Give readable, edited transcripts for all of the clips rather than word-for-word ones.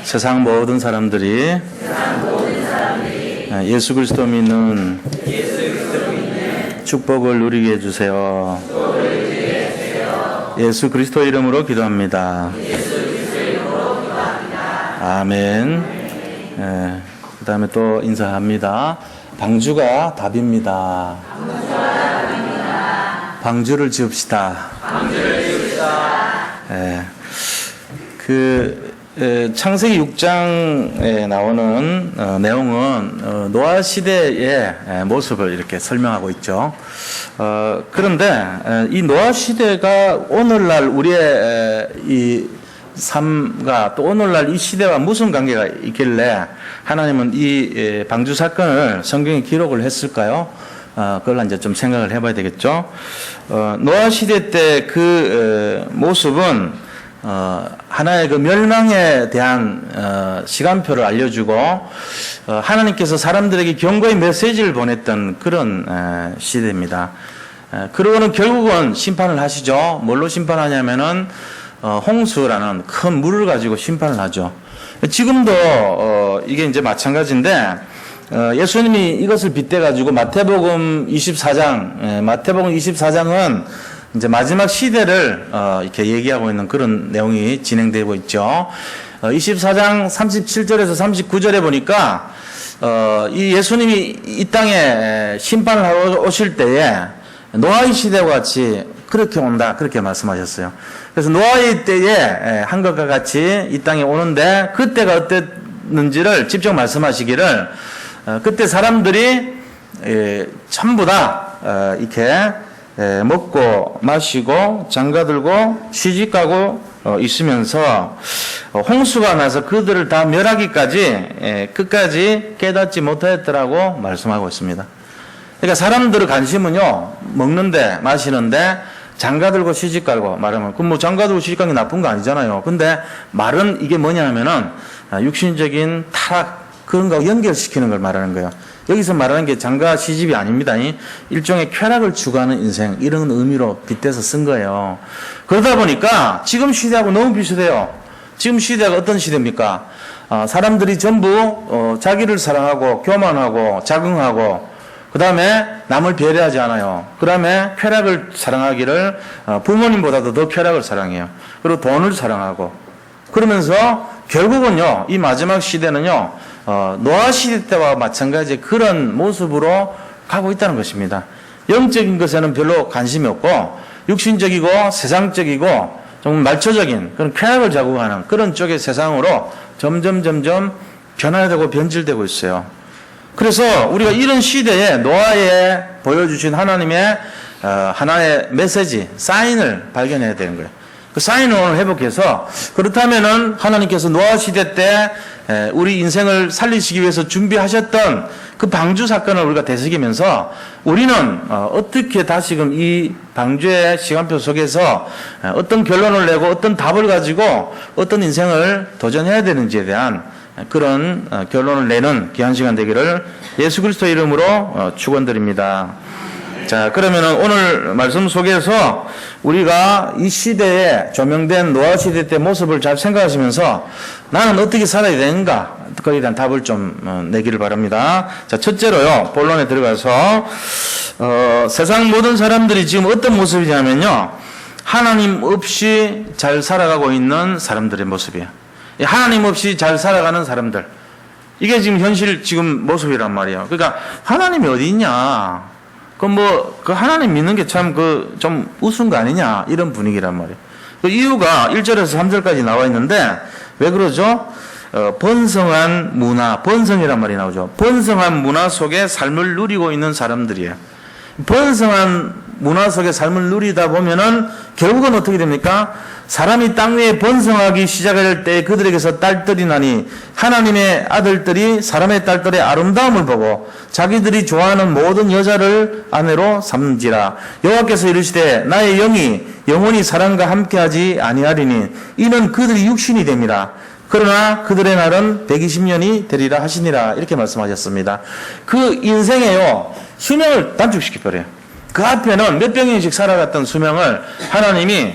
세상 모든 사람들이 예수 그리스도 믿는 축복을 누리게 해주세요. 예수 그리스도 이름으로 기도합니다. 아멘. 그 다음에 또 인사합니다. 방주가 답입니다. 방주를 지읍시다. 창세기 6장에 나오는 내용은 노아 시대의 모습을 이렇게 설명하고 있죠. 그런데 이 노아 시대가 오늘날 우리의 이 삶과 또 오늘날 이 시대와 무슨 관계가 있길래 하나님은 이 방주 사건을 성경에 기록을 했을까요? 그걸 이제 좀 생각을 해봐야 되겠죠. 노아 시대 때 그 모습은 하나의 그 멸망에 대한 시간표를 알려주고 하나님께서 사람들에게 경고의 메시지를 보냈던 그런 시대입니다. 그러고는 결국은 심판을 하시죠. 뭘로 심판하냐면은 홍수라는 큰 물을 가지고 심판을 하죠. 지금도 이게 이제 마찬가지인데 예수님이 이것을 빗대 가지고 마태복음 24장은 이제 마지막 시대를 이렇게 얘기하고 있는 그런 내용이 진행되고 있죠. 24장 37절에서 39절에 보니까 이 예수님이 이 땅에 심판을 하러 오실 때에 노아의 시대와 같이 그렇게 온다, 그렇게 말씀하셨어요. 그래서 노아의 때에 한 것과 같이 이 땅에 오는데 그때가 어땠는지를 직접 말씀하시기를 그때 사람들이 전부 다 이렇게 먹고 마시고 장가들고 시집가고 있으면서 홍수가 나서 그들을 다 멸하기까지 끝까지 깨닫지 못하였더라고 말씀하고 있습니다. 그러니까 사람들의 관심은요, 먹는데 마시는데 장가들고 시집가고 말하면 그럼 뭐 장가들고 시집가는 게 나쁜 거 아니잖아요. 근데 말은 이게 뭐냐면은 육신적인 타락 그런 거 연결시키는 걸 말하는 거예요. 여기서 말하는 게 장가 시집이 아닙니다. 일종의 쾌락을 추구하는 인생 이런 의미로 빗대서 쓴 거예요. 그러다 보니까 지금 시대하고 너무 비슷해요. 지금 시대가 어떤 시대입니까? 사람들이 전부 자기를 사랑하고 교만하고 자긍하고 그 다음에 남을 배려하지 않아요. 그 다음에 쾌락을 사랑하기를 부모님보다도 더 쾌락을 사랑해요. 그리고 돈을 사랑하고 그러면서 결국은요, 이 마지막 시대는요, 노아 시대 때와 마찬가지 그런 모습으로 가고 있다는 것입니다. 영적인 것에는 별로 관심이 없고 육신적이고 세상적이고 좀 말초적인 그런 쾌락을 자극하는 그런 쪽의 세상으로 점점 변화되고 변질되고 있어요. 그래서 우리가 이런 시대에 노아에 보여주신 하나님의 하나의 메시지, 사인을 발견해야 되는 거예요. 그 사인을 오늘 회복해서 그렇다면은 하나님께서 노아 시대 때 우리 인생을 살리시기 위해서 준비하셨던 그 방주 사건을 우리가 되새기면서 우리는 어떻게 다시금 이 방주의 시간표 속에서 어떤 결론을 내고 어떤 답을 가지고 어떤 인생을 도전해야 되는지에 대한 그런 결론을 내는 귀한 시간 되기를 예수 그리스도 이름으로 축원드립니다. 자, 그러면은 오늘 말씀 속에서 우리가 이 시대에 조명된 노아 시대 때 모습을 잘 생각하시면서 나는 어떻게 살아야 되는가? 거기에 대한 답을 좀 내기를 바랍니다. 자, 첫째로요, 본론에 들어가서 세상 모든 사람들이 지금 어떤 모습이냐면요, 하나님 없이 잘 살아가고 있는 사람들의 모습이에요. 하나님 없이 잘 살아가는 사람들. 이게 지금 현실 지금 모습이란 말이에요. 그러니까 하나님이 어디 있냐? 그 하나님 믿는 게 참 좀 우스운 거 아니냐? 이런 분위기란 말이에요. 그 이유가 1절에서 3절까지 나와 있는데, 왜 그러죠? 번성한 문화, 번성이란 말이 나오죠. 번성한 문화 속에 삶을 누리고 있는 사람들이에요. 번성한 문화 속에 삶을 누리다 보면은 결국은 어떻게 됩니까? 사람이 땅 위에 번성하기 시작할 때 그들에게서 딸들이 나니 하나님의 아들들이 사람의 딸들의 아름다움을 보고 자기들이 좋아하는 모든 여자를 아내로 삼지라. 여호와께서 이르시되 나의 영이 영원히 사람과 함께하지 아니하리니 이는 그들이 육신이 됩니다. 그러나 그들의 날은 120년이 되리라 하시니라. 이렇게 말씀하셨습니다. 그 인생에요, 수명을 단축시켜버려요. 그 앞에는 몇백 년씩 살아갔던 수명을 하나님이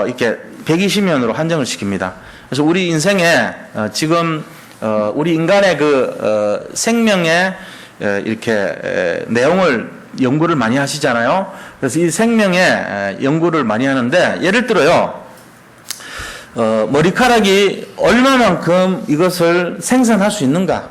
이렇게 120년으로 한정을 시킵니다. 그래서 우리 인생에 지금 우리 인간의 그 생명의 이렇게 내용을 연구를 많이 하시잖아요. 그래서 이 생명의 연구를 많이 하는데 예를 들어요. 머리카락이 얼마만큼 이것을 생산할 수 있는가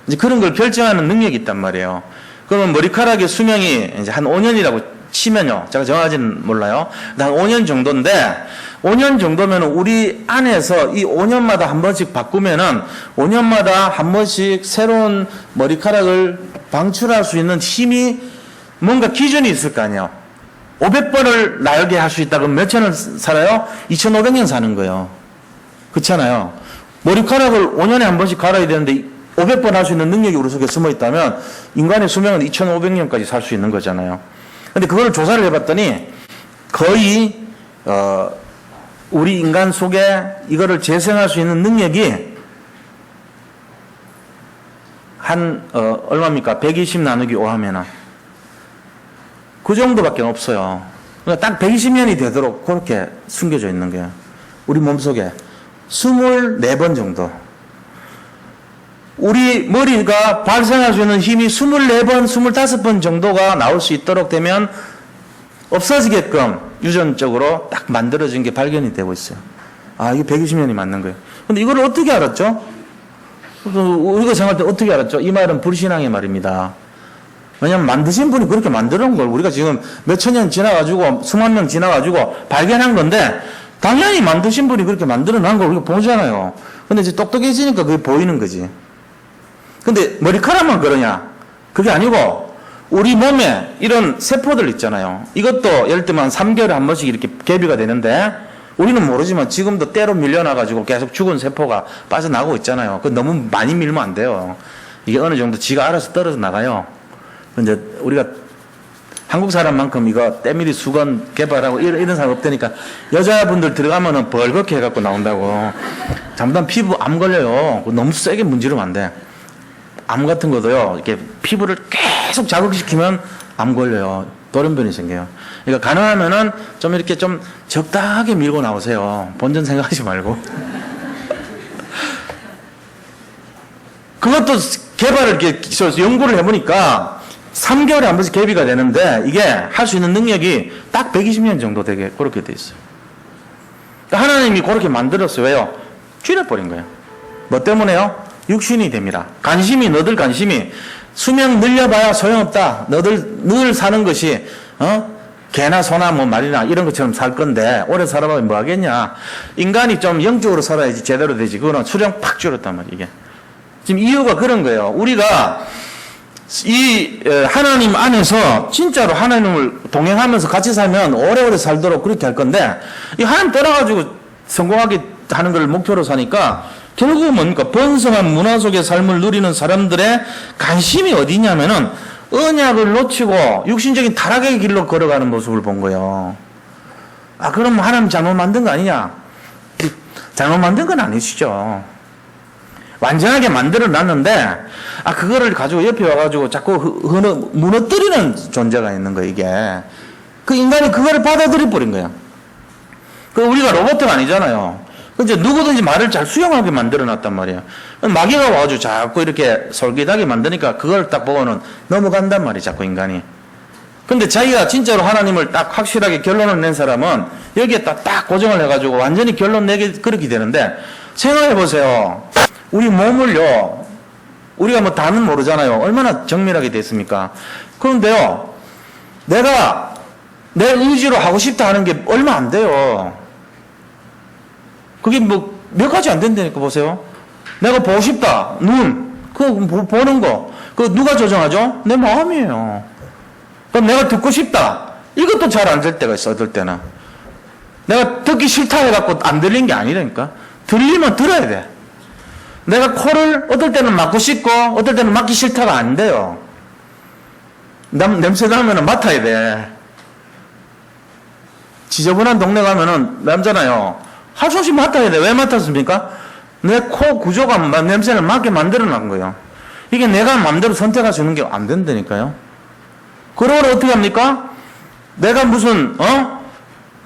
이제 그런 걸 결정하는 능력이 있단 말이에요. 그러면 머리카락의 수명이 이제 한 5년이라고 치면요. 제가 정하지는 몰라요. 한 5년 정도인데 5년 정도면 우리 안에서 이 5년마다 한 번씩 바꾸면은 5년마다 한 번씩 새로운 머리카락을 방출할 수 있는 힘이 뭔가 기준이 있을 거 아니에요. 500번을 나게 할 수 있다. 그럼 몇 년을 살아요? 2500년 사는 거예요. 그렇잖아요. 머리카락을 5년에 한 번씩 갈아야 되는데 500번 할 수 있는 능력이 우리 속에 숨어 있다면 인간의 수명은 2500년까지 살 수 있는 거잖아요. 근데 그걸 조사를 해봤더니 거의 우리 인간 속에 이거를 재생할 수 있는 능력이 한 얼마입니까? 120 나누기 5 하면은 그 정도밖에 없어요. 그러니까 딱 120년이 되도록 그렇게 숨겨져 있는 거예요. 우리 몸속에 24번 정도. 우리 머리가 발생할 수 있는 힘이 24번, 25번 정도가 나올 수 있도록 되면 없어지게끔 유전적으로 딱 만들어진 게 발견이 되고 있어요. 아, 이게 120년이 맞는 거예요. 근데 이걸 어떻게 알았죠? 우리가 생각할 때 어떻게 알았죠? 이 말은 불신앙의 말입니다. 왜냐면 만드신 분이 그렇게 만들어 놓은 걸 우리가 지금 몇천 년 지나가지고 수만 명 지나가지고 발견한 건데 당연히 만드신 분이 그렇게 만들어 놓은 걸 우리가 보잖아요. 근데 이제 똑똑해지니까 그게 보이는 거지. 근데 머리카락만 그러냐? 그게 아니고 우리 몸에 이런 세포들 있잖아요. 이것도 예를 들면 3개월에 한 번씩 이렇게 개비가 되는데 우리는 모르지만 지금도 때로 밀려나가지고 계속 죽은 세포가 빠져나가고 있잖아요. 그 너무 많이 밀면 안 돼요. 이게 어느 정도 지가 알아서 떨어져 나가요. 이제 우리가 한국 사람만큼 이거 때밀이 수건 개발하고 이런 사람 없다니까 여자분들 들어가면은 벌겋게 해갖고 나온다고. 잘못하면 피부 암 걸려요. 너무 세게 문지르면 안 돼. 암 같은 것도요, 이렇게 피부를 계속 자극시키면 암 걸려요. 돌연변이 생겨요. 그러니까 가능하면은 좀 이렇게 좀 적당하게 밀고 나오세요. 본전 생각하지 말고. 그것도 개발을 이렇게 연구를 해보니까 3개월에 한 번씩 개비가 되는데 이게 할 수 있는 능력이 딱 120년 정도 되게 그렇게 돼 있어요. 그러니까 하나님이 그렇게 만들었어요. 왜요? 줄여버린 거예요. 뭐 때문에요? 육신이 됩니다. 너들 관심이 수명 늘려봐야 소용없다. 너들 늘 사는 것이 개나 소나 뭐 말이나 이런 것처럼 살 건데 오래 살아보면 뭐 하겠냐. 인간이 좀 영적으로 살아야지 제대로 되지. 그거는 수령 팍 줄였단 말이에요. 이게. 지금 이유가 그런 거예요. 우리가 이 하나님 안에서 진짜로 하나님을 동행하면서 같이 살면 오래오래 살도록 그렇게 할 건데 이 하나님 떠나가지고 성공하게 하는 걸 목표로 사니까 결국은 뭡니까? 번성한 문화 속의 삶을 누리는 사람들의 관심이 어디냐면은 언약을 놓치고 육신적인 타락의 길로 걸어가는 모습을 본 거예요. 아, 그럼 하나님 잘못 만든 거 아니냐? 잘못 만든 건 아니시죠. 완전하게 만들어 놨는데, 그거를 가지고 옆에 와가지고 자꾸 무너뜨리는 존재가 있는 거예요, 이게. 그 인간이 그거를 받아들여 버린 거예요. 우리가 로봇가 아니잖아요. 이제 누구든지 말을 잘 수용하게 만들어 놨단 말이에요. 마귀가 와가지고 자꾸 이렇게 솔깃하게 만드니까 그걸 딱 보고는 넘어간단 말이에요, 자꾸 인간이. 근데 자기가 진짜로 하나님을 딱 확실하게 결론을 낸 사람은 여기에 딱 고정을 해가지고 완전히 결론 내게 그렇게 되는데, 생각해 보세요. 우리 몸을요, 우리가 뭐 다는 모르잖아요. 얼마나 정밀하게 됐습니까? 그런데요, 내가 내 의지로 하고 싶다 하는 게 얼마 안 돼요. 그게 뭐 몇 가지 안 된다니까. 보세요. 내가 보고 싶다. 눈. 그거 보는 거. 그거 누가 조정하죠? 내 마음이에요. 그럼 내가 듣고 싶다. 이것도 잘 안 될 때가 있어, 어떨 때는. 내가 듣기 싫다 해갖고 안 들린 게 아니라니까. 들리면 들어야 돼. 내가 코를 어떨 때는 맡고 싶고 어떨 때는 맡기 싫다가 안 돼요. 냄새 나면은 맡아야 돼. 지저분한 동네 가면은 남잖아요. 할 수 없이 맡아야 돼. 왜 맡았습니까? 내 코 구조가 냄새를 맡게 만들어 놓은 거예요. 이게 내가 마음대로 선택할 수 있는 게 안 된다니까요. 그러고 어떻게 합니까? 내가 무슨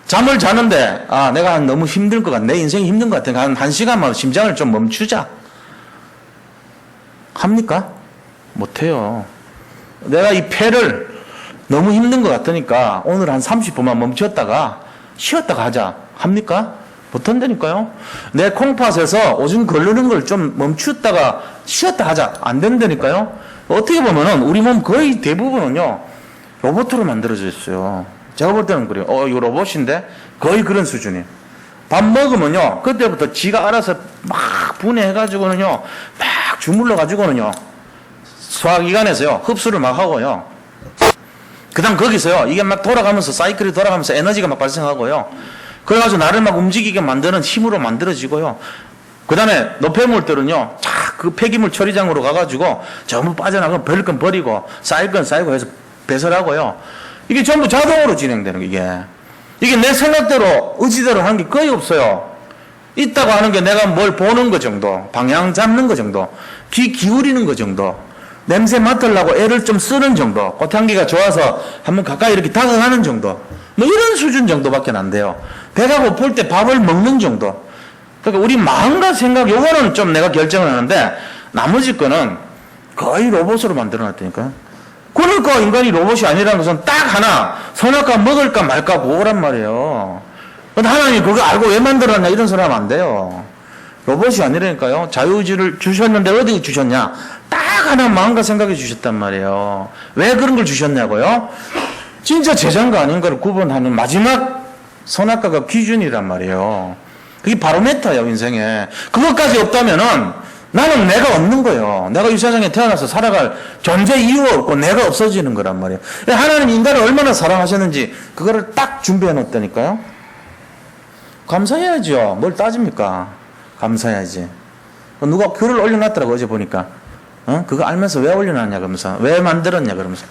잠을 자는데, 아, 내가 너무 힘들 것 같아. 내 인생이 힘든 것 같아. 한 시간만 심장을 좀 멈추자. 합니까? 못해요. 내가 이 폐를 너무 힘든 것 같으니까 오늘 한 30분만 멈췄다가 쉬었다가 하자. 합니까? 못한다니까요. 내 콩팥에서 오줌 걸르는 걸 좀 멈추었다가 쉬었다 하자. 안 된다니까요. 어떻게 보면은 우리 몸 거의 대부분은요, 로봇으로 만들어져 있어요. 제가 볼 때는 그래요. 이거 로봇인데? 거의 그런 수준이에요. 밥 먹으면요, 그때부터 지가 알아서 막 분해해가지고는요, 막 주물러가지고는요, 소화기관에서요, 흡수를 막 하고요. 그 다음 거기서요, 이게 막 돌아가면서, 사이클이 돌아가면서 에너지가 막 발생하고요. 그래가지고 나를 막 움직이게 만드는 힘으로 만들어지고요. 그 다음에 노폐물들은요, 그 폐기물 처리장으로 가가지고 전부 빠져나가면 버릴 건 버리고, 쌓일 건 쌓이고 해서 배설하고요. 이게 전부 자동으로 진행되는 게, 이게 내 생각대로, 의지대로 하는 게 거의 없어요. 있다고 하는 게 내가 뭘 보는 거 정도, 방향 잡는 거 정도, 귀 기울이는 거 정도, 냄새 맡으려고 애를 좀 쓰는 정도, 꽃향기가 좋아서 한번 가까이 이렇게 다가가는 정도, 뭐 이런 수준 정도밖에 안 돼요. 배가 고플 때 밥을 먹는 정도. 그러니까 우리 마음과 생각, 요거는 좀 내가 결정을 하는데, 나머지 거는 거의 로봇으로 만들어 놨다니까요. 그러니까 인간이 로봇이 아니라는 것은 딱 하나, 선악과 먹을까 말까 그거란 말이에요. 근데 하나님이 그거 알고 왜 만들었냐 이런 소리 하면 안 돼요. 로봇이 아니라니까요. 자유의지를 주셨는데 어디 주셨냐? 딱 하나 마음과 생각이 주셨단 말이에요. 왜 그런 걸 주셨냐고요? 진짜 제자인가 아닌가를 구분하는 마지막 선악과가 기준이란 말이에요. 그게 바로메터예요, 인생에. 그것까지 없다면은 나는 내가 없는 거예요. 내가 이 세상에 태어나서 살아갈 존재 이유가 없고 내가 없어지는 거란 말이에요. 하나님 인간을 얼마나 사랑하셨는지 그거를 딱 준비해 놓았다니까요. 감사해야죠. 뭘 따집니까? 감사해야지. 누가 글을 올려놨더라고 어제 보니까. 그거 알면서 왜 올려놨냐 그러면서, 왜 만들었냐 그러면서.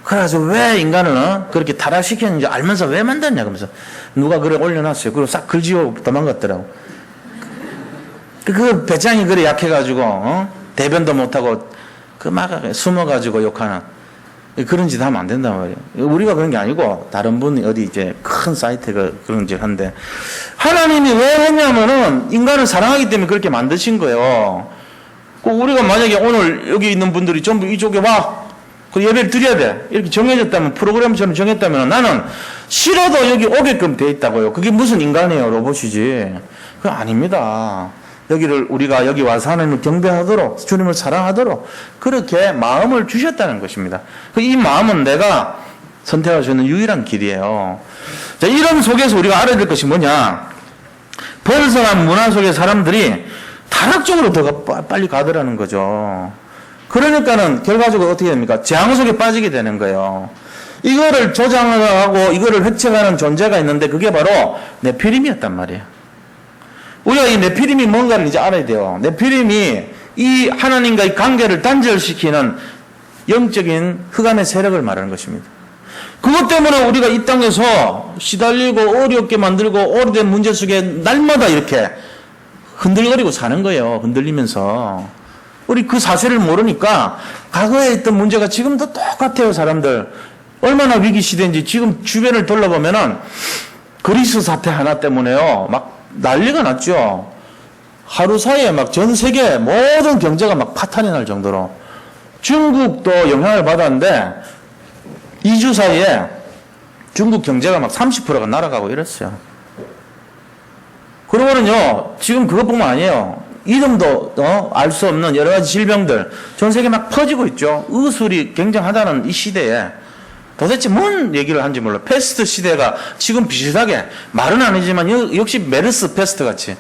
그래가지고 왜 인간을 그렇게 타락시켰는지 알면서 왜 만들었냐 그러면서 누가 글을 올려놨어요. 그리고 싹 글 지워 도망갔더라고. 그 배짱이 그래 약해가지고 대변도 못하고 그 막 숨어가지고 욕하는 그런 짓 하면 안 된단 말이에요. 우리가 그런 게 아니고 다른 분이 어디 이제 큰 사이트가 그런 짓 한데, 하나님이 왜 했냐면은 인간을 사랑하기 때문에 그렇게 만드신 거예요. 우리가 만약에 오늘 여기 있는 분들이 전부 이쪽에 와, 그 예배를 드려야 돼 이렇게 정해졌다면, 프로그램처럼 정했다면 나는 싫어도 여기 오게끔 돼 있다고요. 그게 무슨 인간이에요? 로봇이지. 그거 아닙니다. 여기를 우리가 여기 와서 하나님을 경배하도록, 주님을 사랑하도록 그렇게 마음을 주셨다는 것입니다. 이 마음은 내가 선택할 수 있는 유일한 길이에요. 자, 이런 속에서 우리가 알아야 될 것이 뭐냐? 벌성한 문화 속의 사람들이 타락적으로 더 빨리 가더라는 거죠. 그러니까는 결과적으로 어떻게 됩니까? 재앙 속에 빠지게 되는 거예요. 이거를 조장하고 이거를 획책하는 존재가 있는데 그게 바로 네피림이었단 말이에요. 우리가 이 네피림이 뭔가를 이제 알아야 돼요. 네피림이 이 하나님과의 관계를 단절시키는 영적인 흑암의 세력을 말하는 것입니다. 그것 때문에 우리가 이 땅에서 시달리고 어렵게 만들고 오래된 문제 속에 날마다 이렇게 흔들거리고 사는 거예요. 흔들리면서. 우리 그 사실을 모르니까 과거에 있던 문제가 지금도 똑같아요, 사람들. 얼마나 위기 시대인지 지금 주변을 둘러보면은 그리스 사태 하나 때문에요. 막 난리가 났죠. 하루 사이에 막 전 세계 모든 경제가 막 파탄이 날 정도로. 중국도 영향을 받았는데 2주 사이에 중국 경제가 막 30%가 날아가고 이랬어요. 그러면은요, 지금 그것뿐만 아니에요. 이름도 알 수 없는 여러 가지 질병들 전 세계 막 퍼지고 있죠. 의술이 굉장하다는 이 시대에 도대체 뭔 얘기를 하는지 몰라. 패스트 시대가 지금 비슷하게, 말은 아니지만 역시 메르스 패스트 같이.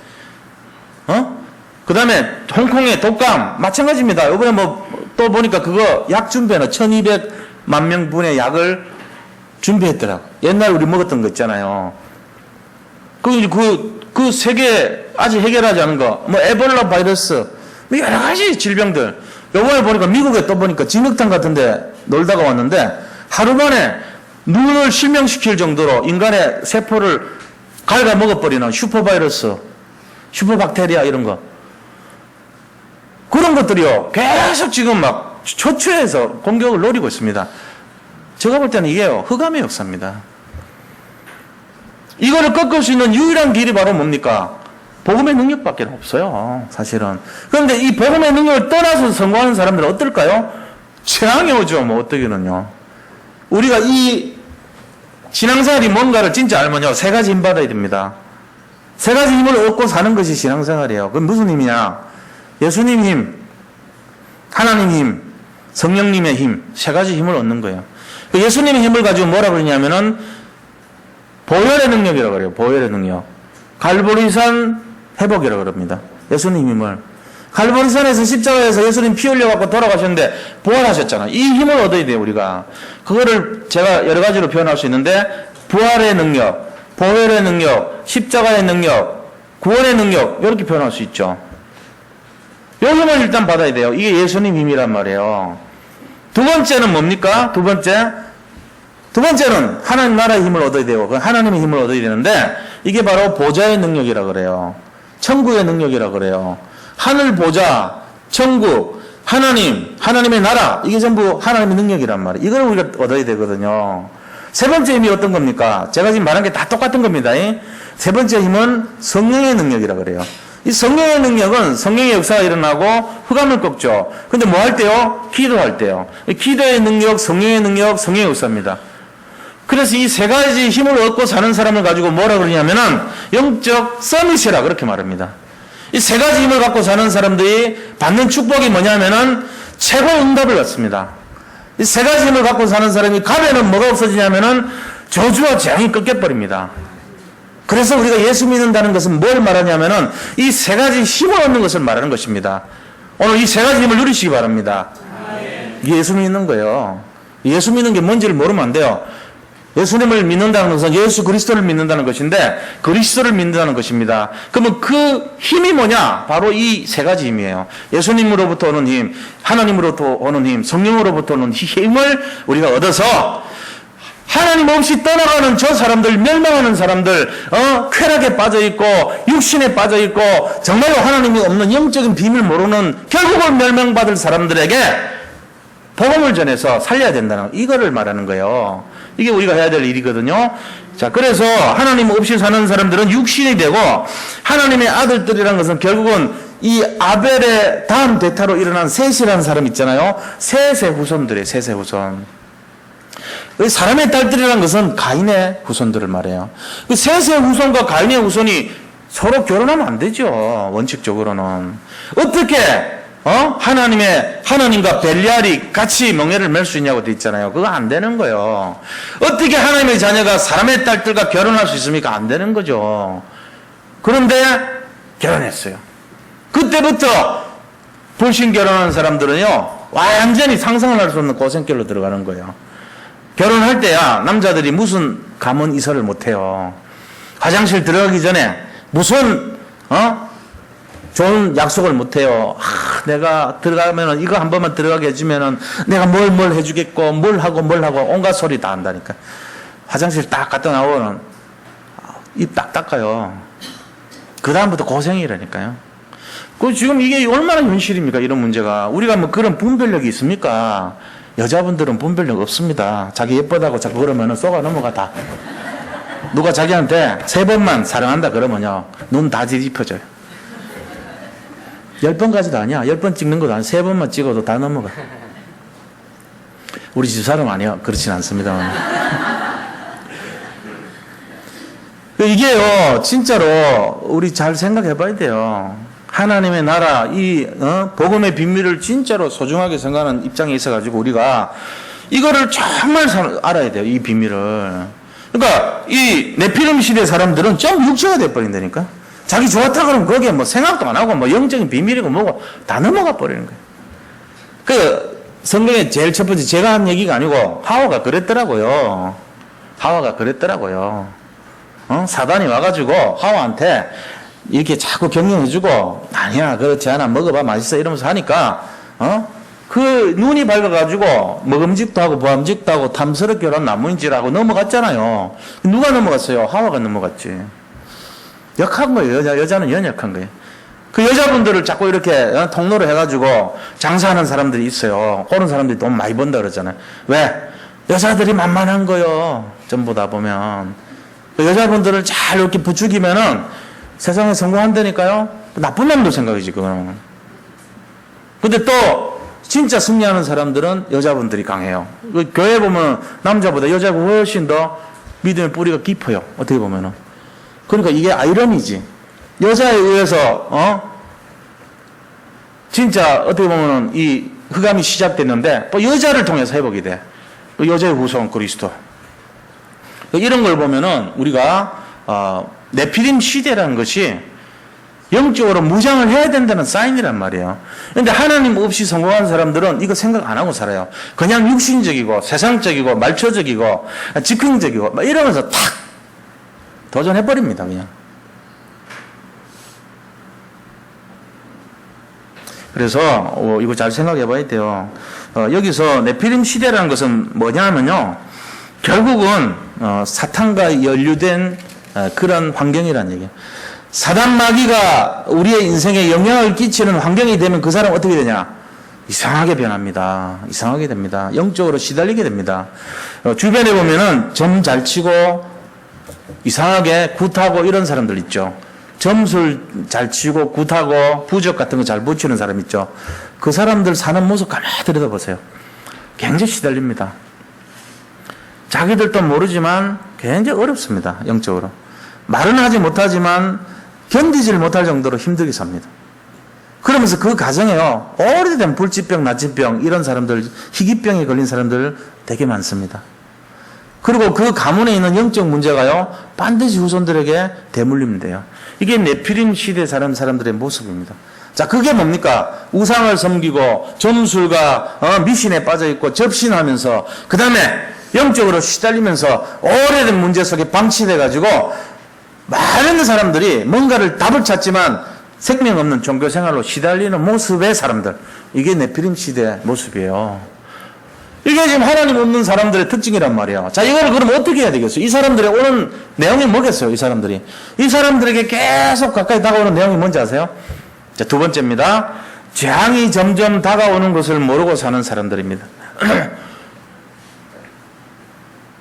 그 다음에 홍콩의 독감 마찬가지입니다. 이번에 뭐 또 보니까 그거 약 준비하는 1200만 명분의 약을 준비했더라고. 옛날에 우리 먹었던 거 있잖아요. 그 세계 아직 해결하지 않은 거, 뭐 에볼라 바이러스, 뭐 여러 가지 질병들. 요번에 보니까 미국에 또 보니까 진흙탕 같은데 놀다가 왔는데 하루 만에 눈을 실명시킬 정도로 인간의 세포를 갉아먹어버리는 슈퍼바이러스, 슈퍼박테리아 이런 거. 그런 것들이요. 계속 지금 막 초추해서 공격을 노리고 있습니다. 제가 볼 때는 이게요, 흑암의 역사입니다. 이거를 꺾을 수 있는 유일한 길이 바로 뭡니까? 복음의 능력밖에 없어요, 사실은. 그런데 이 복음의 능력을 떠나서 성공하는 사람들은 어떨까요? 재앙이 오죠, 뭐, 어떻게는요. 우리가 이 신앙생활이 뭔가를 진짜 알면요, 세 가지 힘 받아야 됩니다. 세 가지 힘을 얻고 사는 것이 신앙생활이에요. 그건 무슨 힘이냐? 예수님 힘, 하나님 힘, 성령님의 힘, 세 가지 힘을 얻는 거예요. 예수님의 힘을 가지고 뭐라 그러냐면은 보혈의 능력이라고 그래요. 보혈의 능력. 갈보리산 회복이라고 그럽니다. 예수님 힘을. 갈보리산에서 십자가에서 예수님 피 흘려갖고 돌아가셨는데 부활하셨잖아요. 이 힘을 얻어야 돼요, 우리가. 그거를 제가 여러 가지로 표현할 수 있는데 부활의 능력, 보혈의 능력, 십자가의 능력, 구원의 능력 이렇게 표현할 수 있죠. 이 힘을 일단 받아야 돼요. 이게 예수님 힘이란 말이에요. 두 번째는 뭡니까? 두 번째는 하나님 나라의 힘을 얻어야 돼요. 하나님의 힘을 얻어야 되는데 이게 바로 보좌의 능력이라고 그래요. 천국의 능력이라고 그래요. 하늘 보좌, 천국, 하나님, 하나님의 나라 이게 전부 하나님의 능력이란 말이에요. 이걸 우리가 얻어야 되거든요. 세 번째 힘이 어떤 겁니까? 제가 지금 말한 게 다 똑같은 겁니다. 세 번째 힘은 성령의 능력이라고 그래요. 이 성령의 능력은 성령의 역사가 일어나고 흑암을 꺾죠. 근데 뭐 할 때요? 기도할 때요. 기도의 능력, 성령의 능력, 성령의 역사입니다. 그래서 이 세 가지 힘을 얻고 사는 사람을 가지고 뭐라 그러냐면은 영적 서밋이라 그렇게 말합니다. 이 세 가지 힘을 갖고 사는 사람들이 받는 축복이 뭐냐면은 최고 응답을 받습니다. 이 세 가지 힘을 갖고 사는 사람이 가면은 뭐가 없어지냐면은 저주와 재앙이 꺾여버립니다. 그래서 우리가 예수 믿는다는 것은 뭘 말하냐면은 이 세 가지 힘을 얻는 것을 말하는 것입니다. 오늘 이 세 가지 힘을 누리시기 바랍니다. 예수 믿는 거예요. 예수 믿는 게 뭔지를 모르면 안 돼요. 예수님을 믿는다는 것은 예수 그리스도를 믿는다는 것인데 그리스도를 믿는다는 것입니다. 그러면 그 힘이 뭐냐? 바로 이 세 가지 힘이에요. 예수님으로부터 오는 힘, 하나님으로부터 오는 힘, 성령으로부터 오는 힘을 우리가 얻어서 하나님 없이 떠나가는 저 사람들, 멸망하는 사람들, 쾌락에 빠져있고 육신에 빠져있고 정말로 하나님이 없는 영적인 비밀 모르는 결국은 멸망받을 사람들에게 복음을 전해서 살려야 된다는 이거를 말하는 거예요. 이게 우리가 해야 될 일이거든요. 자, 그래서 하나님 없이 사는 사람들은 육신이 되고 하나님의 아들들이라는 것은 결국은 이 아벨의 다음 대타로 일어난 셋이라는 사람 있잖아요. 셋의 후손들이에요. 셋의 후손. 사람의 딸들이라는 것은 가인의 후손들을 말해요. 그 셋의 후손과 가인의 후손이 서로 결혼하면 안 되죠. 원칙적으로는. 어떻게 하나님과 벨리알이 같이盟约를 맺을 수 있냐고 돼 있잖아요. 그거 안 되는 거예요. 어떻게 하나님의 자녀가 사람의 딸들과 결혼할 수 있습니까? 안 되는 거죠. 그런데 결혼했어요. 그때부터 불신 결혼한 사람들은요, 완전히 상상을 할 수 없는 고생길로 들어가는 거예요. 결혼할 때야 남자들이 무슨 감언 이설을 못해요. 화장실 들어가기 전에 무슨 좋은 약속을 못해요. 내가 들어가면은 이거 한 번만 들어가게 해주면은 내가 뭘 해주겠고 뭘 하고 온갖 소리 다 한다니까. 화장실 딱 갔다 나오면 입 딱 닦아요. 그 다음부터 고생이라니까요. 지금 이게 얼마나 현실입니까? 이런 문제가. 우리가 뭐 그런 분별력이 있습니까? 여자분들은 분별력 없습니다. 자기 예쁘다고 자꾸 그러면은 쏘가 넘어가 다. 누가 자기한테 3번만 사랑한다 그러면요, 눈 다 뒤집혀져요. 10번까지도 아니야. 10번 찍는 것도 아니야. 3번만 찍어도 다 넘어가. 우리 집사람 아니야. 그렇진 않습니다만. 이게요, 진짜로 우리 잘 생각해 봐야 돼요. 하나님의 나라, 복음의 비밀을 진짜로 소중하게 생각하는 입장에 있어가지고 우리가 이거를 정말 알아야 돼요. 이 비밀을. 그러니까 이 네피림 시대 사람들은 좀 육체가 돼버린다니까. 자기 좋았다 그러면 거기에 뭐 생각도 안 하고 뭐 영적인 비밀이고 뭐고 다 넘어가 버리는 거예요. 그 성경에 제일 첫 번째 제가 한 얘기가 아니고 하와가 그랬더라고요. 하와가 그랬더라고요. 사단이 와가지고 하와한테 이렇게 자꾸 격려해주고 아니야 그렇지 않아 먹어봐 맛있어 이러면서 하니까 그 눈이 밝아가지고 먹음직도 하고 보암직도 하고 탐스럽게 한 나무인지라고 넘어갔잖아요. 누가 넘어갔어요? 하와가 넘어갔지. 역한 거예요. 여자는 연약한 거예요. 그 여자분들을 자꾸 이렇게 통로로 해가지고 장사하는 사람들이 있어요. 그런 사람들이 돈 많이 번다 그러잖아요. 왜? 여자들이 만만한 거요. 전부 다 보면. 여자분들을 잘 이렇게 부추기면은 세상에 성공한다니까요. 나쁜 놈도 생각이지, 그거는. 근데 또, 진짜 승리하는 사람들은 여자분들이 강해요. 교회 보면 남자보다 여자가 훨씬 더 믿음의 뿌리가 깊어요. 어떻게 보면은. 그러니까 이게 아이러니지. 여자에 의해서, 진짜 어떻게 보면은 이 흑암이 시작됐는데, 또 여자를 통해서 회복이 돼. 또 여자의 후손 그리스도. 이런 걸 보면은 우리가, 네피림 시대라는 것이 영적으로 무장을 해야 된다는 사인이란 말이에요. 그런데 하나님 없이 성공한 사람들은 이거 생각 안 하고 살아요. 그냥 육신적이고 세상적이고 말초적이고 즉흥적이고 막 이러면서 탁 도전해버립니다. 그냥. 그래서 이거 잘 생각해 봐야 돼요. 여기서 네피림 시대라는 것은 뭐냐면요. 결국은 사탄과 연루된 그런 환경이라는 얘기예요. 사단 마귀가 우리의 인생에 영향을 끼치는 환경이 되면 그 사람 어떻게 되냐? 이상하게 변합니다. 이상하게 됩니다. 영적으로 시달리게 됩니다. 주변에 보면은 점 잘 치고 이상하게 굿하고 이런 사람들 있죠. 점술 잘 치고 굿하고 부적 같은 거 잘 붙이는 사람 있죠. 그 사람들 사는 모습 가만히 들여다보세요. 굉장히 시달립니다. 자기들도 모르지만 굉장히 어렵습니다. 영적으로. 말은 하지 못하지만 견디질 못할 정도로 힘들게 삽니다. 그러면서 그 가정에요. 오래된 불치병, 낯진병 이런 사람들, 희귀병에 걸린 사람들 되게 많습니다. 그리고 그 가문에 있는 영적 문제가요. 반드시 후손들에게 대물리면 돼요. 이게 네피림 시대 사람들의 모습입니다. 자, 그게 뭡니까? 우상을 섬기고 점술과 미신에 빠져있고 접신하면서 그 다음에 영적으로 시달리면서 오래된 문제 속에 방치돼가지고 많은 사람들이 뭔가를 답을 찾지만 생명 없는 종교 생활로 시달리는 모습의 사람들. 이게 네피림 시대의 모습이에요. 이게 지금 하나님 없는 사람들의 특징이란 말이에요. 자, 이걸 그럼 어떻게 해야 되겠어요? 이 사람들의 오는 내용이 뭐겠어요? 이 사람들이. 이 사람들에게 계속 가까이 다가오는 내용이 뭔지 아세요? 자, 두 번째입니다. 재앙이 점점 다가오는 것을 모르고 사는 사람들입니다.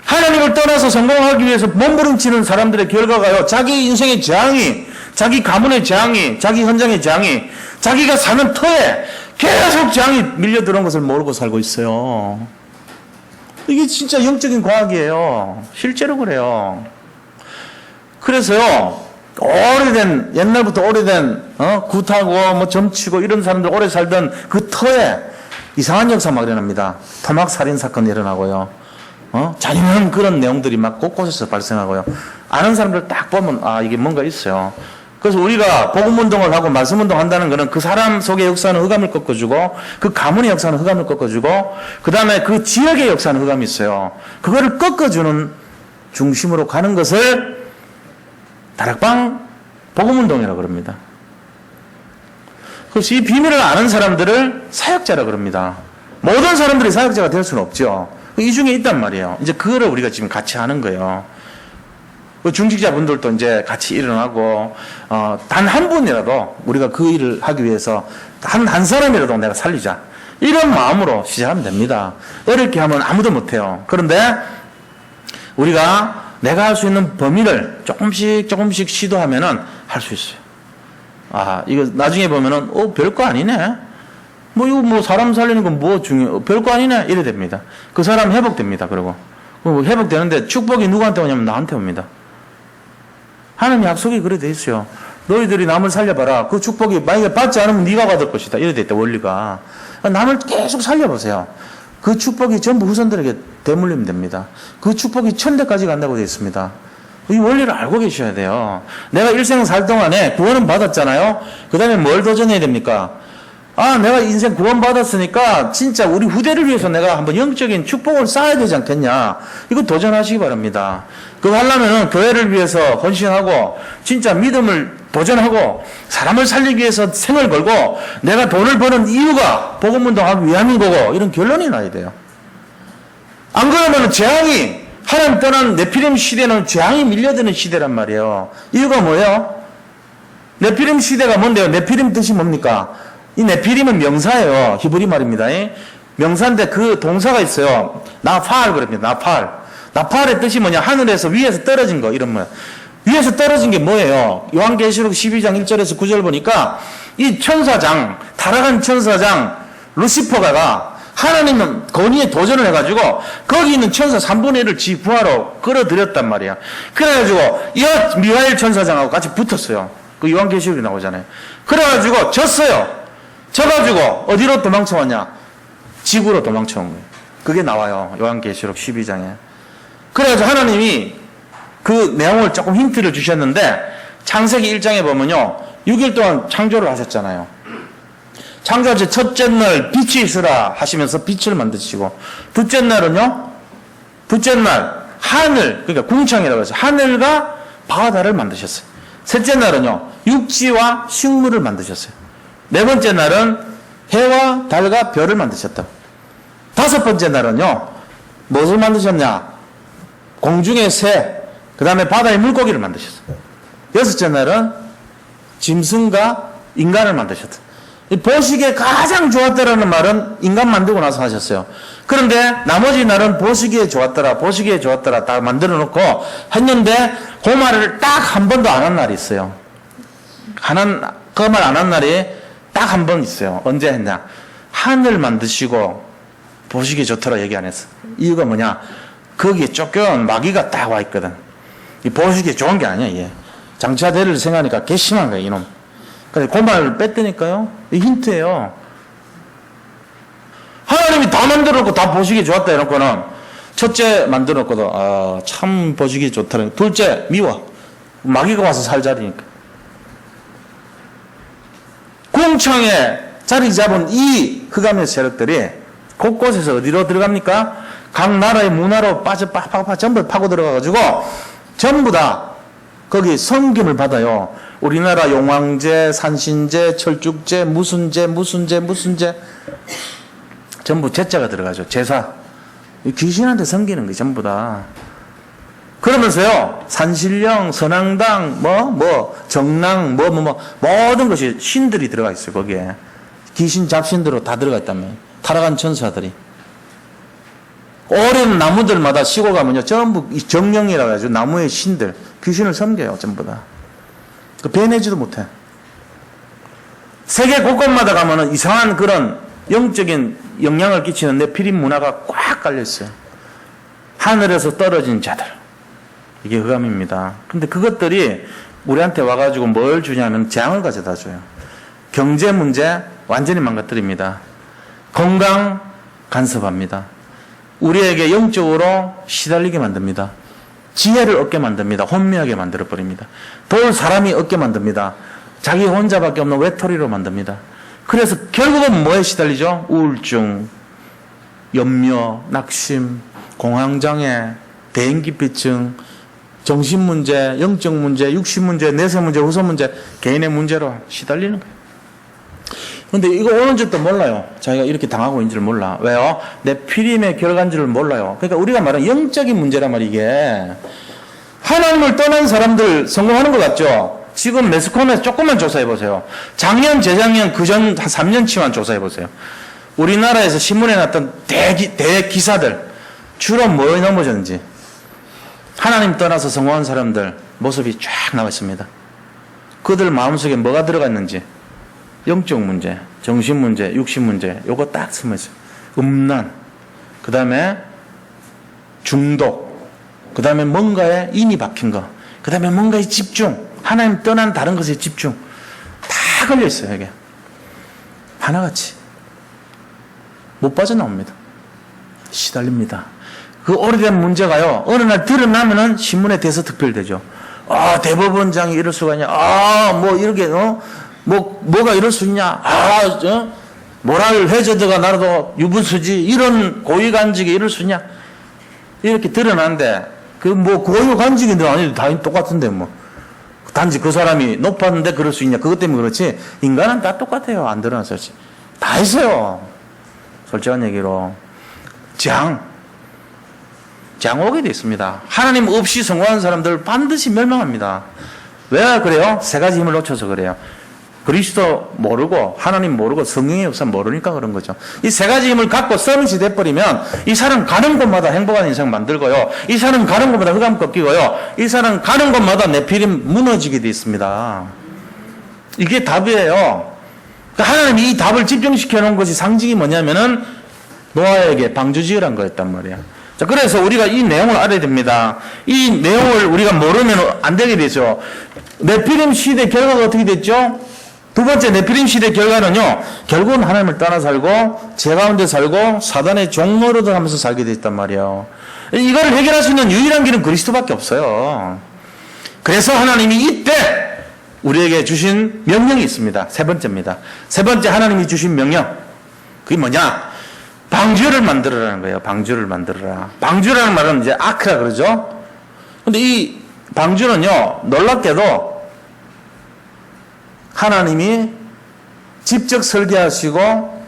하나님을 떠나서 성공하기 위해서 몸부림치는 사람들의 결과가요. 자기 인생의 재앙이, 자기 가문의 재앙이, 자기 현장의 재앙이, 자기가 사는 터에 계속 재앙이 밀려들어온 것을 모르고 살고 있어요. 이게 진짜 영적인 과학이에요. 실제로 그래요. 그래서요. 옛날부터 오래된 굿하고 뭐 점치고 이런 사람들 오래 살던 그 터에 이상한 역사 막 일어납니다. 토막 살인 사건이 일어나고요. 잔인한 그런 내용들이 막 곳곳에서 발생하고요. 아는 사람들 딱 보면 이게 뭔가 있어요. 그래서 우리가 복음운동을 하고 말씀운동 한다는 것은 그 사람 속의 역사는 흑암을 꺾어주고 그 가문의 역사는 흑암을 꺾어주고 그 다음에 그 지역의 역사는 흑암이 있어요. 그거를 꺾어주는 중심으로 가는 것을 다락방 복음운동이라고 그럽니다. 그래서 이 비밀을 아는 사람들을 사역자라고 그럽니다. 모든 사람들이 사역자가 될 수는 없죠. 이 중에 있단 말이에요. 이제 그거를 우리가 지금 같이 하는 거예요. 중직자분들도 이제 같이 일어나고, 단 한 분이라도 우리가 그 일을 하기 위해서 한 사람이라도 내가 살리자. 이런 마음으로 시작하면 됩니다. 어렵게 하면 아무도 못해요. 그런데 우리가 내가 할 수 있는 범위를 조금씩 시도하면은 할 수 있어요. 이거 나중에 보면은, 별거 아니네. 이거 사람 살리는 건 중요해. 별거 아니네. 이래 됩니다. 그 사람 회복됩니다. 그리고 회복되는데 축복이 누구한테 오냐면 나한테 옵니다. 하나님 약속이 그래 돼 있어요. 너희들이 남을 살려봐라. 그 축복이 만약에 받지 않으면 네가 받을 것이다. 이래 돼 있다. 원리가. 남을 계속 살려보세요. 그 축복이 전부 후손들에게 대물리면 됩니다. 그 축복이 천대까지 간다고 되어 있습니다. 이 원리를 알고 계셔야 돼요. 내가 일생 살 동안에 구원은 받았잖아요. 그 다음에 뭘 도전해야 됩니까? 내가 인생 구원받았으니까 진짜 우리 후대를 위해서 내가 한번 영적인 축복을 쌓아야 되지 않겠냐. 이거 도전하시기 바랍니다. 그거 하려면은 교회를 위해서 헌신하고 진짜 믿음을 도전하고 사람을 살리기 위해서 생을 걸고 내가 돈을 버는 이유가 복음운동하기 위함인 거고 이런 결론이 나야 돼요. 안 그러면 재앙이 하나님 떠난 네피림 시대는 재앙이 밀려드는 시대란 말이에요. 이유가 뭐예요? 네피림 시대가 뭔데요? 네피림 뜻이 뭡니까? 이 네피림은 명사예요. 히브리 말입니다. 명사인데 그 동사가 있어요. 나팔 그럽니다. 나팔. 나팔의 뜻이 뭐냐? 하늘에서 위에서 떨어진 거, 이런 거야. 위에서 떨어진 게 뭐예요? 요한계시록 12장 1절에서 9절 보니까 이 천사장, 타락한 천사장 루시퍼가 하나님 권위에 도전을 해가지고 거기 있는 천사 3분의 1을 지 부하로 끌어들였단 말이야. 그래가지고 이 미하엘 천사장하고 같이 붙었어요. 그 요한계시록이 나오잖아요. 그래가지고 졌어요. 져가지고 어디로 도망쳐왔냐? 지구로 도망쳐온 거예요. 그게 나와요. 요한계시록 12장에. 그래가지고 하나님이 그 내용을 조금 힌트를 주셨는데 창세기 1장에 보면요. 6일 동안 창조를 하셨잖아요. 창조하실 첫째 날 빛이 있으라 하시면서 빛을 만드시고 둘째 날은요. 둘째 날 하늘, 그러니까 궁창이라고 해서 하늘과 바다를 만드셨어요. 셋째 날은요. 육지와 식물을 만드셨어요. 네 번째 날은 해와 달과 별을 만드셨다. 다섯 번째 날은요. 무엇을 만드셨냐? 공중의 새, 그 다음에 바다의 물고기를 만드셨어요. 여섯째 날은 짐승과 인간을 만드셨다. 보시기에 가장 좋았다라는 말은 인간 만들고 나서 하셨어요. 그런데 나머지 날은 보시기에 좋았더라, 보시기에 좋았더라 다 만들어 놓고 했는데 그 말을 딱 한 번도 안 한 날이 있어요. 그 말 안 한 날이 딱 한 번 있어요. 언제 했냐? 하늘 만드시고 보시기에 좋더라 얘기 안 했어. 이유가 뭐냐? 거기에 쫓겨온 마귀가 딱 와 있거든. 이 보시기에 좋은 게 아니야, 얘. 장차대를 생각하니까 괘씸한 거야, 이놈. 그래서 그 말을 뺐다니까요. 이 힌트예요. 하나님이 다 만들어놓고 다 보시기에 좋았다 이러고는 첫째 만들어놓고도 참 보시기에 좋다는. 둘째 미워. 마귀가 와서 살 자리니까. 궁창에 자리 잡은 이 흑암의 세력들이 곳곳에서 어디로 들어갑니까? 각 나라의 문화로 전부 파고 들어가가지고 전부 다 거기 섬김을 받아요. 우리나라 용왕제, 산신제, 철쭉제, 무슨 제 전부 제자가 들어가죠. 제사. 귀신한테 섬기는 게 전부 다. 그러면서요, 산신령, 선앙당, 정랑, 모든 것이 신들이 들어가 있어요, 거기에. 귀신 잡신들로 다 들어가 있다면. 타락한 천사들이. 오랜 나무들마다 시골 가면요, 전부 정령이라고 해가지고 나무의 신들, 귀신을 섬겨요, 전부 다. 배내지도 못해. 세계 곳곳마다 가면은 이상한 그런 영적인 영향을 끼치는 네피림 문화가 꽉 깔려있어요. 하늘에서 떨어진 자들. 이게 흑암입니다. 근데 그것들이 우리한테 와가지고 뭘 주냐면 재앙을 가져다 줘요. 경제 문제 완전히 망가뜨립니다. 건강 간섭합니다. 우리에게 영적으로 시달리게 만듭니다. 지혜를 얻게 만듭니다. 혼미하게 만들어버립니다. 도울 사람이 얻게 만듭니다. 자기 혼자밖에 없는 외톨이로 만듭니다. 그래서 결국은 뭐에 시달리죠? 우울증, 염려, 낙심, 공황장애, 대인기피증, 정신문제, 영적문제, 육신문제, 내세문제, 후손문제, 개인의 문제로 시달리는 거예요. 근데 이거 오는 줄도 몰라요. 자기가 이렇게 당하고 있는 줄 몰라. 왜요? 내 피림의 결과인 줄을 몰라요. 그러니까 우리가 말하는 영적인 문제란 말이야, 이게. 하나님을 떠난 사람들 성공하는 것 같죠? 지금 매스컴에서 조금만 조사해보세요. 작년, 재작년, 그전 한 3년치만 조사해보세요. 우리나라에서 신문에 났던 대기사들, 주로 뭐에 넘어졌는지. 하나님 떠나서 성공한 사람들 모습이 쫙 나와 있습니다. 그들 마음속에 뭐가 들어가 있는지. 영적 문제, 정신 문제, 육신 문제, 요거 딱 숨어 있어요. 음란, 그 다음에 중독, 그 다음에 뭔가에 인이 박힌 거, 그 다음에 뭔가에 집중, 하나님 떠난 다른 것에 집중, 다 걸려 있어요, 이게. 하나같이. 못 빠져나옵니다. 시달립니다. 그 오래된 문제가요, 어느 날 드러나면은 신문에 대서특필되죠. 대법원장이 이럴 수가 있냐, 이렇게, 뭐가 이럴 수 있냐? 모랄 해저드가 나라도 유분수지, 이런 고위관직이 이럴 수 있냐? 이렇게 드러나는데, 고위관직인데 아니도 다 똑같은데, 단지 그 사람이 높았는데 그럴 수 있냐? 그것 때문에 그렇지. 인간은 다 똑같아요. 안 드러나서. 다 했어요. 솔직한 얘기로. 재앙 오게 돼 있습니다. 하나님 없이 성공한 사람들 반드시 멸망합니다. 왜 그래요? 세 가지 힘을 놓쳐서 그래요. 그리스도 모르고 하나님 모르고 성령의 역사 모르니까 그런 거죠. 이 세 가지 힘을 갖고 서밋이 돼버리면 이 사람 가는 곳마다 행복한 인생 만들고요. 이 사람 가는 곳마다 흑암 꺾이고요. 이 사람 가는 곳마다 네피림 무너지게 돼 있습니다. 이게 답이에요. 그러니까 하나님이 이 답을 집중시켜 놓은 것이 상징이 뭐냐면은 노아에게 방주 지으란 거였단 말이에요. 자, 그래서 우리가 이 내용을 알아야 됩니다. 이 내용을 우리가 모르면 안 되게 되죠. 네피림 시대 결과가 어떻게 됐죠? 두 번째 네피림 시대 결과는요, 결국은 하나님을 따라 살고, 죄 가운데 살고, 사단의 종노릇을 하면서 살게 됐단 말이에요. 이걸 해결할 수 있는 유일한 길은 그리스도밖에 없어요. 그래서 하나님이 이때 우리에게 주신 명령이 있습니다. 세 번째입니다. 세 번째 하나님이 주신 명령. 그게 뭐냐? 방주를 만들어라는 거예요. 방주를 만들어라. 방주라는 말은 이제 아크라 그러죠? 근데 이 방주는요, 놀랍게도 하나님이 직접 설계하시고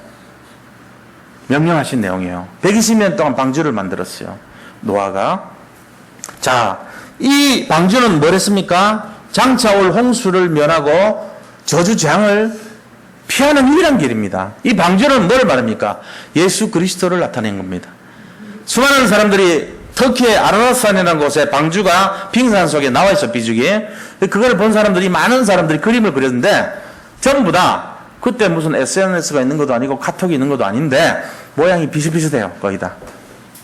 명령하신 내용이에요. 120년 동안 방주를 만들었어요. 노아가. 자, 이 방주는 뭐랬습니까? 장차 올 홍수를 면하고 저주 재앙을 피하는 유일한 길입니다. 이 방주는 뭘 말합니까? 예수 그리스도를 나타낸 겁니다. 수많은 사람들이 터키의 아라라산이라는 곳에 방주가 빙산 속에 나와 있어, 비죽이. 그걸 본 사람들이, 많은 사람들이 그림을 그렸는데, 전부 다, 그때 무슨 SNS가 있는 것도 아니고, 카톡이 있는 것도 아닌데, 모양이 비슷비슷해요, 거의 다.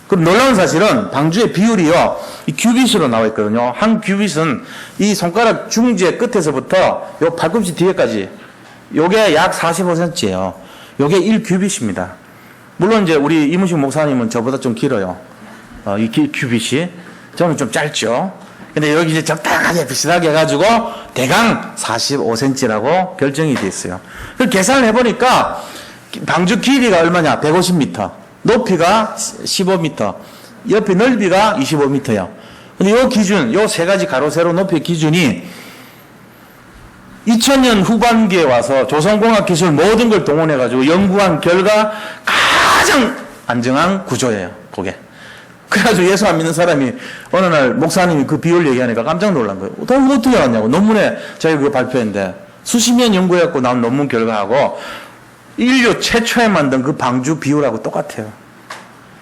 그럼 놀라운 사실은, 방주의 비율이요, 이 큐빗으로 나와 있거든요. 한 큐빗은 이 손가락 중지의 끝에서부터 요 팔꿈치 뒤에까지, 요게 약 45cm예요. 요게 1큐빗입니다. 물론 이제 우리 이문식 목사님은 저보다 좀 길어요. 이 큐빗이. 저는 좀 짧죠. 근데 여기 이제 적당하게 비슷하게 해가지고 대강 45cm라고 결정이 됐어요. 그 계산을 해보니까 방주 길이가 얼마냐? 150m. 높이가 15m. 옆에 넓이가 25m예요. 근데 요 기준, 요 세 가지 가로 세로 높이 기준이 2000년 후반기에 와서 조선공학 기술 모든 걸 동원해가지고 연구한 결과 가장 안정한 구조예요. 그게. 그래가지고 예수 안 믿는 사람이 어느 날 목사님이 그 비율 얘기하니까 깜짝 놀란 거예요. 어떻게 알았냐고. 논문에 저희 그거 발표했는데 수십 년 연구해갖고 나온 논문 결과하고 인류 최초에 만든 그 방주 비율하고 똑같아요.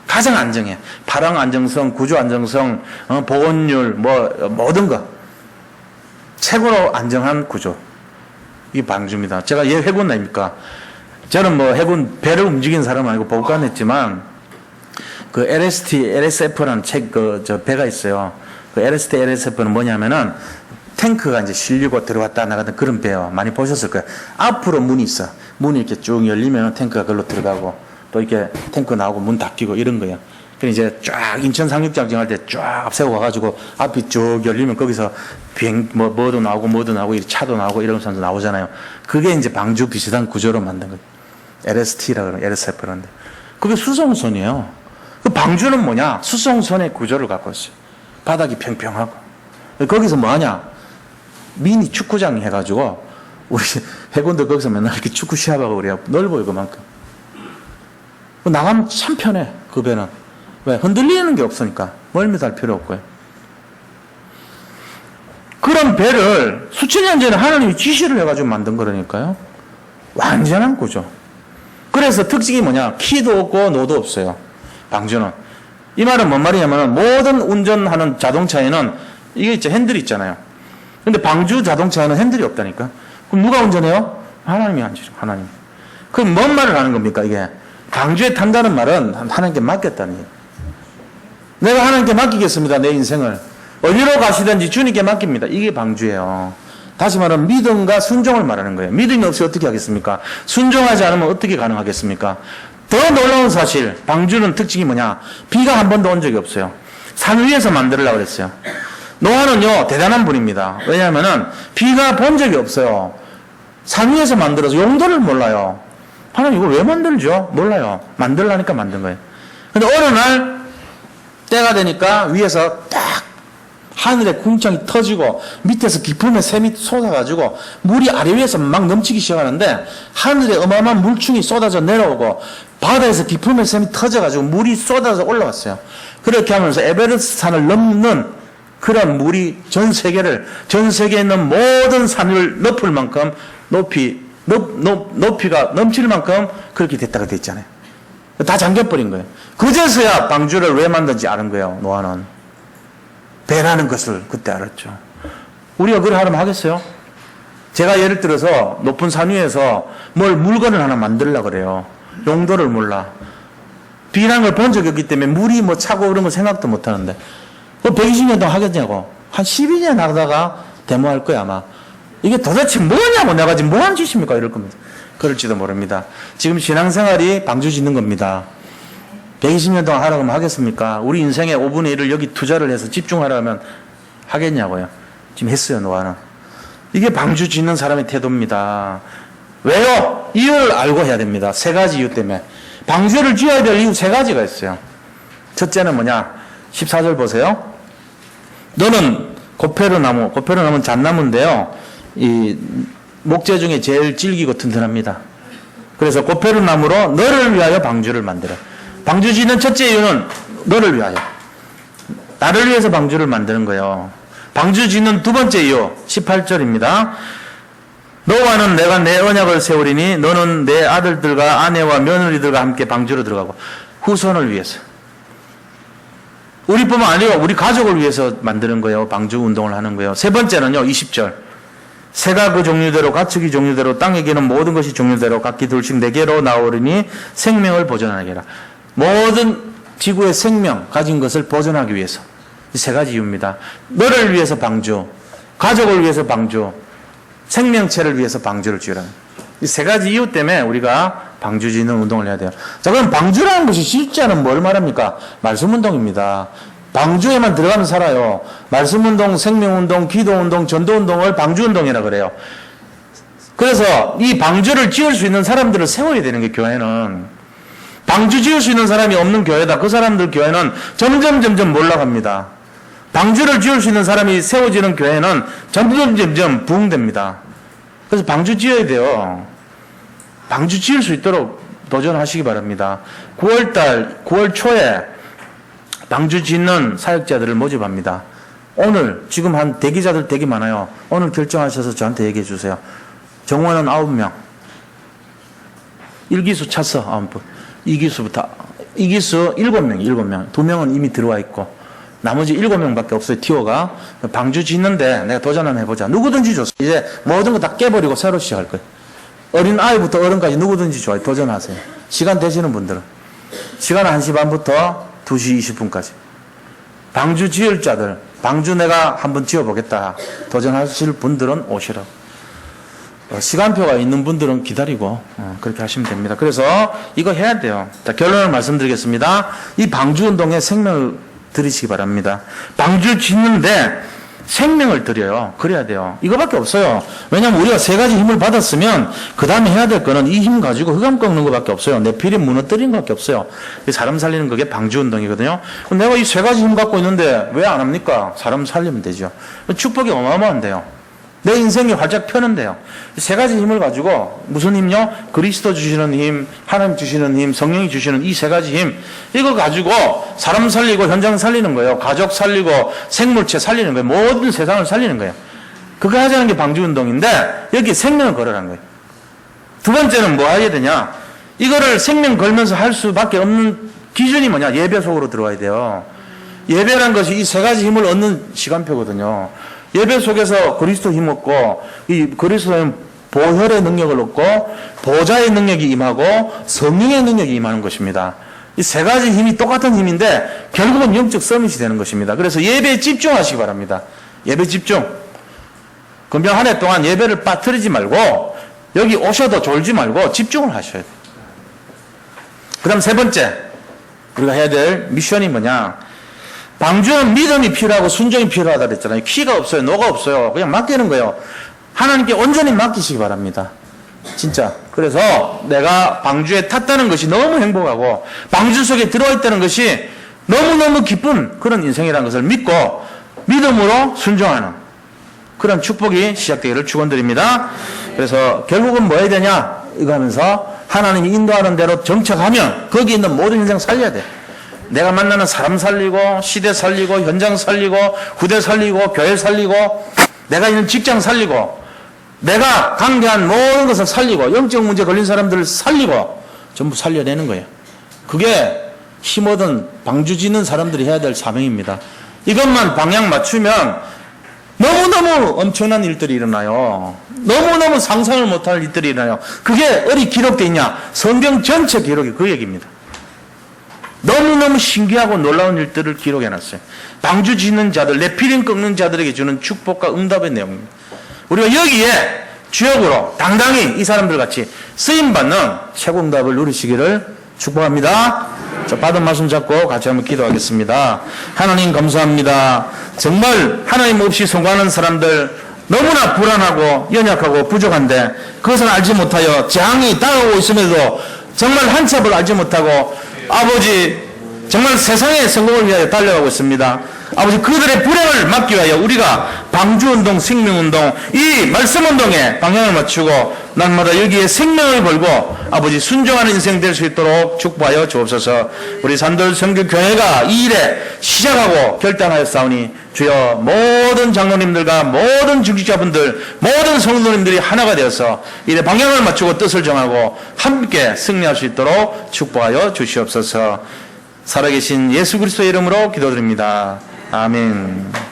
가장 안정해. 발항 안정성, 구조 안정성, 보온율, 모든 거. 최고로 안정한 구조. 이게 방주입니다. 제가 얘 해군 아닙니까? 저는 해군 배를 움직이는 사람은 아니고 복관했지만 그 LST, LSF라는 저 배가 있어요. 그 LST, LSF는 뭐냐면은 탱크가 이제 실리고 들어왔다 나가던 그런 배요. 많이 보셨을 거예요. 앞으로 문이 있어. 문이 이렇게 쭉 열리면 탱크가 그걸로 들어가고 또 이렇게 탱크 나오고 문 닫히고 이런 거예요. 그래서 이제 쫙 인천 상륙장 정할 때 쫙 세워 가가지고 앞이 쭉 열리면 거기서 비행, 뭐도 나오고 차도 나오고 이러면서 나오잖아요. 그게 이제 방주 비슷한 구조로 만든 거예요. LST라고 그러는 LSF라는데. 그게 수송선이에요. 그 방주는 뭐냐? 수송선의 구조를 갖고 있어요. 바닥이 평평하고. 거기서 뭐 하냐? 미니 축구장 해가지고, 우리 해군들 거기서 맨날 이렇게 축구 시합하고 그래요. 넓어요, 그만큼. 나가면 참 편해, 그 배는. 왜? 흔들리는 게 없으니까. 멀미도 할 필요 없고요. 그런 배를 수천 년 전에 하나님이 지시를 해가지고 만든 거라니까요. 완전한 구조. 그래서 특징이 뭐냐? 키도 없고 노도 없어요. 방주는. 이 말은 뭔 말이냐면 모든 운전하는 자동차에는 이게 있죠. 핸들이 있잖아요. 근데 방주 자동차에는 핸들이 없다니까. 그럼 누가 운전해요? 하나님이 하시죠. 하나님. 그럼 뭔 말을 하는 겁니까? 이게 방주에 탄다는 말은 하나님께 맡겼다는 얘기예요. 내가 하나님께 맡기겠습니다. 내 인생을. 어디로 가시든지 주님께 맡깁니다. 이게 방주예요. 다시 말하면 믿음과 순종을 말하는 거예요. 믿음이 없이 어떻게 하겠습니까? 순종하지 않으면 어떻게 가능하겠습니까? 더 놀라운 사실, 방주는 특징이 뭐냐? 비가 한 번도 온 적이 없어요. 산 위에서 만들려고 그랬어요. 노아는요, 대단한 분입니다. 왜냐하면은 비가 본 적이 없어요. 산 위에서 만들어서 용도를 몰라요. 하나님 이걸 왜 만들죠? 몰라요. 만들라니까 만든 거예요. 근데 어느 날 때가 되니까 위에서 딱 하늘에 궁창이 터지고 밑에서 깊음의 샘이 쏟아가지고 물이 아래 위에서 막 넘치기 시작하는데 하늘에 어마어마한 물충이 쏟아져 내려오고 바다에서 깊음의 샘이 터져가지고 물이 쏟아져 올라왔어요. 그렇게 하면서 에베레스트 산을 넘는 그런 물이 전 세계에 있는 모든 산을 덮을 만큼 높이 높이가 넘칠 만큼 그렇게 됐다가 됐잖아요. 다 잠겨버린 거예요. 그제서야 방주를 왜 만든지 아는 거예요. 노아는. 배라는 것을 그때 알았죠. 우리가 그걸 하려면 하겠어요? 제가 예를 들어서 높은 산 위에서 물건을 하나 만들려고 그래요. 용도를 몰라. 비라는 걸 본 적이 없기 때문에 물이 뭐 차고 그런 거 생각도 못 하는데. 120년 동안 하겠냐고. 한 12년 하다가 데모할 거야, 아마. 이게 도대체 뭐냐고, 내가 지금 뭐 하는 짓입니까? 이럴 겁니다. 그럴지도 모릅니다. 지금 신앙생활이 방주 짓는 겁니다. 120년 동안 하라고 하면 하겠습니까? 우리 인생의 5분의 1을 여기 투자를 해서 집중하라면 하겠냐고요. 지금 했어요, 노아는. 이게 방주 짓는 사람의 태도입니다. 왜요? 이유를 알고 해야 됩니다. 3가지 이유 때문에. 방주를 지어야 될 이유 3가지가 있어요. 첫째는 뭐냐? 14절 보세요. 너는 고페르나무는 잣나무인데요. 이 목재 중에 제일 질기고 튼튼합니다. 그래서 고페르나무로 너를 위하여 방주를 만들어. 방주 짓는 첫째 이유는 너를 위하여. 나를 위해서 방주를 만드는 거예요. 방주 짓는 두 번째 이유 18절입니다. 너와는 내가 내 언약을 세우리니 너는 내 아들들과 아내와 며느리들과 함께 방주로 들어가고. 후손을 위해서. 우리뿐만 아니고 우리 가족을 위해서 만드는 거예요. 방주 운동을 하는 거예요. 세 번째는요, 20절. 새가 그 종류대로 가축이 종류대로 땅에게는 모든 것이 종류대로 각기 둘씩 네개로 나오리니 생명을 보존하게 해라. 모든 지구의 생명 가진 것을 보존하기 위해서. 이 3가지 이유입니다. 너를 위해서 방주, 가족을 위해서 방주, 생명체를 위해서 방주를 지으라. 이 3가지 이유 때문에 우리가 방주 짓는 운동을 해야 돼요. 자, 그럼 방주라는 것이 실제는 뭘 말합니까? 말씀 운동입니다. 방주에만 들어가면 살아요. 말씀 운동, 생명 운동, 기도 운동, 전도 운동을 방주 운동이라 그래요. 그래서 이 방주를 지을 수 있는 사람들을 세워야 되는 게 교회는. 방주 지을 수 있는 사람이 없는 교회다. 그 사람들 교회는 점점 몰락합니다. 방주를 지을 수 있는 사람이 세워지는 교회는 점점 부흥됩니다. 그래서 방주 지어야 돼요. 방주 지을 수 있도록 도전하시기 바랍니다. 9월 초에 방주 짓는 사역자들을 모집합니다. 오늘 지금 한 대기자들 되게 많아요. 오늘 결정하셔서 저한테 얘기해 주세요. 정원은 9명. 1기수 찼어. 9분. 2기수부터 7명. 2명은 이미 들어와 있고 나머지 7명밖에 없어요. 티오가. 방주 짓는데 내가 도전 한번 해보자. 누구든지 좋습니다. 이제 모든 거 다 깨버리고 새로 시작할 거예요. 어린 아이부터 어른까지 누구든지 좋아요. 도전하세요. 시간 되시는 분들은. 시간은 1시 반부터 2시 20분까지. 방주 지을 자들, 방주 내가 한번 지어보겠다. 도전하실 분들은 오시라고. 시간표가 있는 분들은 기다리고 그렇게 하시면 됩니다. 그래서 이거 해야 돼요. 자, 결론을 말씀드리겠습니다. 이 방주 운동에 생명을 들이시기 바랍니다. 방주 짓는데 생명을 들여요. 그래야 돼요. 이거밖에 없어요. 왜냐하면 우리가 3가지 힘을 받았으면 그 다음에 해야 될 거는 이 힘 가지고 흑암 꺾는 것밖에 없어요. 네피림 무너뜨리는 것밖에 없어요. 사람 살리는 그게 방주 운동이거든요. 내가 이 3가지 힘 갖고 있는데 왜 안 합니까? 사람 살리면 되죠. 축복이 어마어마한데요. 내 인생이 활짝 펴는데요. 3가지 힘을 가지고 무슨 힘요? 그리스도 주시는 힘, 하나님 주시는 힘, 성령이 주시는 이 3가지 힘, 이거 가지고 사람 살리고 현장 살리는 거예요. 가족 살리고 생물체 살리는 거예요. 모든 세상을 살리는 거예요. 그거 하자는 게 방주운동인데 여기 생명을 걸으라는 거예요. 두 번째는 뭐 해야 되냐? 이거를 생명 걸면서 할 수밖에 없는 기준이 뭐냐? 예배 속으로 들어와야 돼요. 예배란 것이 이 3가지 힘을 얻는 시간표거든요. 예배 속에서 그리스도 힘 얻고 이 그리스도는 보혈의 능력을 얻고 보좌의 능력이 임하고 성령의 능력이 임하는 것입니다. 이 3가지 힘이 똑같은 힘인데 결국은 영적 서밋이 되는 것입니다. 그래서 예배에 집중하시기 바랍니다. 예배 집중. 금방 한 해 동안 예배를 빠뜨리지 말고 여기 오셔도 졸지 말고 집중을 하셔야 돼요. 그 다음 3번째 우리가 해야 될 미션이 뭐냐? 방주는 믿음이 필요하고 순종이 필요하다 그랬잖아요. 키가 없어요. 노가 없어요. 그냥 맡기는 거예요. 하나님께 온전히 맡기시기 바랍니다. 진짜. 그래서 내가 방주에 탔다는 것이 너무 행복하고 방주 속에 들어와 있다는 것이 너무너무 기쁜 그런 인생이라는 것을 믿고 믿음으로 순종하는 그런 축복이 시작되기를 축원드립니다. 그래서 결국은 뭐 해야 되냐? 이거 하면서 하나님이 인도하는 대로 정착하면 거기 있는 모든 인생 살려야 돼. 내가 만나는 사람 살리고 시대 살리고 현장 살리고 후대 살리고 교회 살리고 내가 있는 직장 살리고 내가 관계한 모든 것을 살리고 영적 문제 걸린 사람들을 살리고 전부 살려내는 거예요. 그게 힘없는 방주 짓는 사람들이 해야 될 사명입니다. 이것만 방향 맞추면 너무너무 엄청난 일들이 일어나요. 너무너무 상상을 못할 일들이 일어나요. 그게 어디 기록되어 있냐? 성경 전체 기록이 그 얘기입니다. 너무너무 신기하고 놀라운 일들을 기록해놨어요. 방주 짓는 자들, 네피림 꺾는 자들에게 주는 축복과 응답의 내용입니다. 우리가 여기에 주역으로 당당히 이 사람들 같이 쓰임받는 최고 응답을 누리시기를 축복합니다. 자, 받은 말씀 잡고 같이 한번 기도하겠습니다. 하나님 감사합니다. 정말 하나님 없이 성공하는 사람들 너무나 불안하고 연약하고 부족한데 그것을 알지 못하여 재앙이 다가오고 있음에도 정말 한참을 알지 못하고 아버지 정말 세상의 성공을 위하여 달려가고 있습니다. 아버지 그들의 불행을 막기 위하여 우리가 방주운동, 생명운동, 이 말씀운동에 방향을 맞추고 날마다 여기에 생명을 걸고 아버지 순종하는 인생 될 수 있도록 축복하여 주옵소서. 우리 산돌 선교교회가 이 일에 시작하고 결단하였사오니 주여 모든 장로님들과 모든 중직자분들 모든 성도님들이 하나가 되어서 이래 방향을 맞추고 뜻을 정하고 함께 승리할 수 있도록 축복하여 주시옵소서. 살아계신 예수 그리스도의 이름으로 기도드립니다. 아멘.